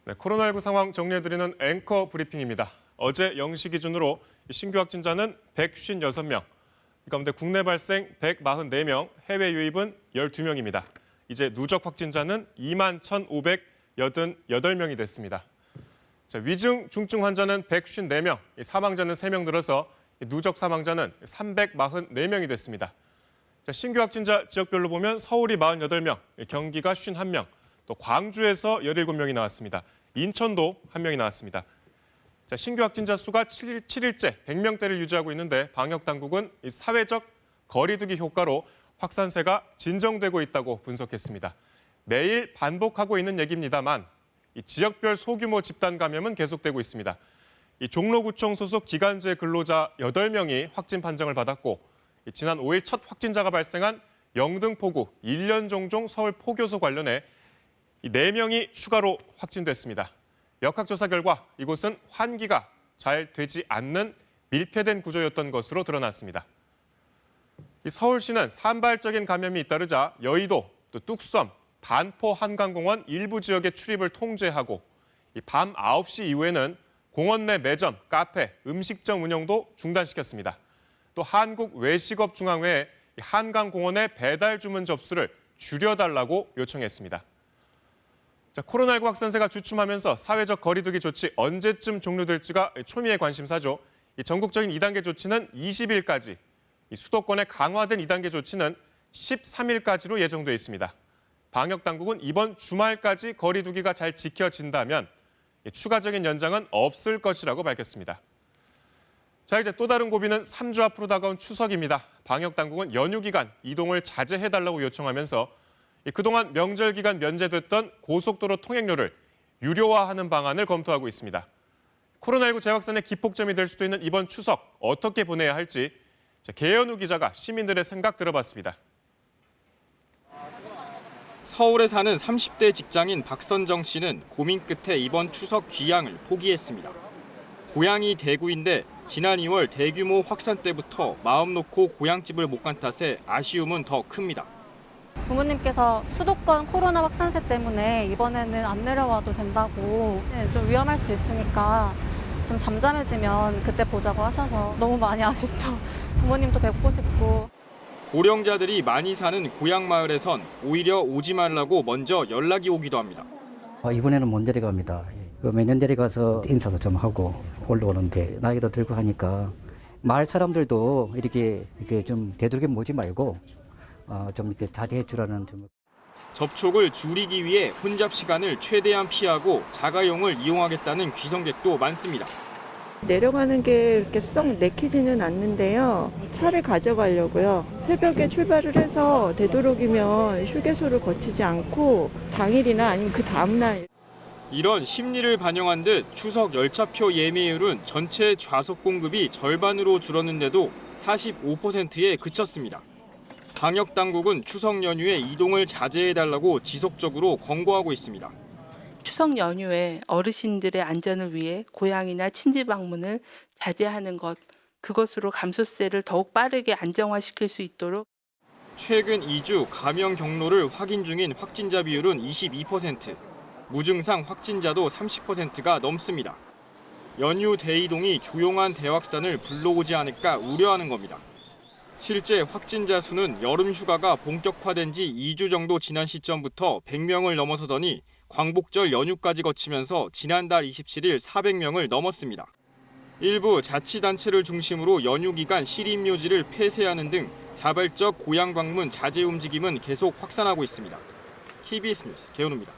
네, 코로나19 상황 정리해드리는 앵커 브리핑입니다. 어제 0시 기준으로 신규 확진자는 156명, 이 가운데 국내 발생 144명, 해외 유입은 12명입니다. 이제 누적 확진자는 21,588명이 됐습니다. 위중, 중증 환자는 154명, 사망자는 3명 늘어서 누적 사망자는 344명이 됐습니다. 신규 확진자 지역별로 보면 서울이 48명, 경기가 51명, 또 광주에서 17명이 나왔습니다. 인천도 1명이 나왔습니다. 신규 확진자 수가 7일째 100명대를 유지하고 있는데 방역당국은 사회적 거리두기 효과로 확산세가 진정되고 있다고 분석했습니다. 매일 반복하고 있는 얘기입니다만 지역별 소규모 집단 감염은 계속되고 있습니다. 종로구청 소속 기간제 근로자 8명이 확진 판정을 받았고 지난 5일 첫 확진자가 발생한 영등포구 1년 종종 서울 포교소 관련해 4명이 추가로 확진됐습니다. 역학조사 결과 이곳은 환기가 잘 되지 않는 밀폐된 구조였던 것으로 드러났습니다. 서울시는 산발적인 감염이 잇따르자 여의도, 또 뚝섬, 반포 한강공원 일부 지역의 출입을 통제하고 밤 9시 이후에는 공원 내 매점, 카페, 음식점 운영도 중단시켰습니다. 또 한국외식업중앙회에 한강공원의 배달 주문 접수를 줄여달라고 요청했습니다. 코로나19 확산세가 주춤하면서 사회적 거리두기 조치 언제쯤 종료될지가 초미의 관심사죠. 전국적인 2단계 조치는 20일까지, 수도권의 강화된 2단계 조치는 13일까지로 예정돼 있습니다. 방역당국은 이번 주말까지 거리두기가 잘 지켜진다면 추가적인 연장은 없을 것이라고 밝혔습니다. 이제 또 다른 고비는 3주 앞으로 다가온 추석입니다. 방역당국은 연휴 기간 이동을 자제해달라고 요청하면서 그동안 명절 기간 면제됐던 고속도로 통행료를 유료화하는 방안을 검토하고 있습니다. 코로나19 재확산의 기폭점이 될 수도 있는 이번 추석 어떻게 보내야 할지 계현우 기자가 시민들의 생각 들어봤습니다. 서울에 사는 30대 직장인 박선정 씨는 고민 끝에 이번 추석 귀향을 포기했습니다. 고향이 대구인데 지난 2월 대규모 확산 때부터 마음 놓고 고향집을 못 간 탓에 아쉬움은 더 큽니다. 부모님께서 수도권 코로나 확산세 때문에 이번에는 안 내려와도 된다고 좀 위험할 수 있으니까 좀 잠잠해지면 그때 보자고 하셔서 너무 많이 아쉽죠. 부모님도 뵙고 싶고. 고령자들이 많이 사는 고향 마을에선 오히려 오지 말라고 먼저 연락이 오기도 합니다. 이번에는 못 내려갑니다. 매년 내려가서 인사도 좀 하고 올라오는데 나이도 들고 하니까 마을 사람들도 이렇게 좀 되도록이면 모지 말고 좀 이렇게 자제해 주라는 좀. 접촉을 줄이기 위해 혼잡 시간을 최대한 피하고 자가용을 이용하겠다는 귀성객도 많습니다. 내려가는 게 이렇게 썩 내키지는 않는데요. 차를 가져가려고요. 새벽에 출발을 해서 되도록이면 휴게소를 거치지 않고 당일이나 아니면 그 다음 날. 이런 심리를 반영한 듯 추석 열차표 예매율은 전체 좌석 공급이 절반으로 줄었는데도 45%에 그쳤습니다. 방역당국은 추석 연휴에 이동을 자제해달라고 지속적으로 권고하고 있습니다. 추석 연휴에 어르신들의 안전을 위해 고향이나 친지 방문을 자제하는 것, 그것으로 감소세를 더욱 빠르게 안정화시킬 수 있도록. 최근 2주 감염 경로를 확인 중인 확진자 비율은 22%, 무증상 확진자도 30%가 넘습니다. 연휴 대이동이 조용한 대확산을 불러오지 않을까 우려하는 겁니다. 실제 확진자 수는 여름 휴가가 본격화된 지 2주 정도 지난 시점부터 100명을 넘어서더니 광복절 연휴까지 거치면서 지난달 27일 400명을 넘었습니다. 일부 자치단체를 중심으로 연휴 기간 시립묘지를 폐쇄하는 등 자발적 고향 방문 자제 움직임은 계속 확산하고 있습니다. KBS 뉴스 계현우입니다.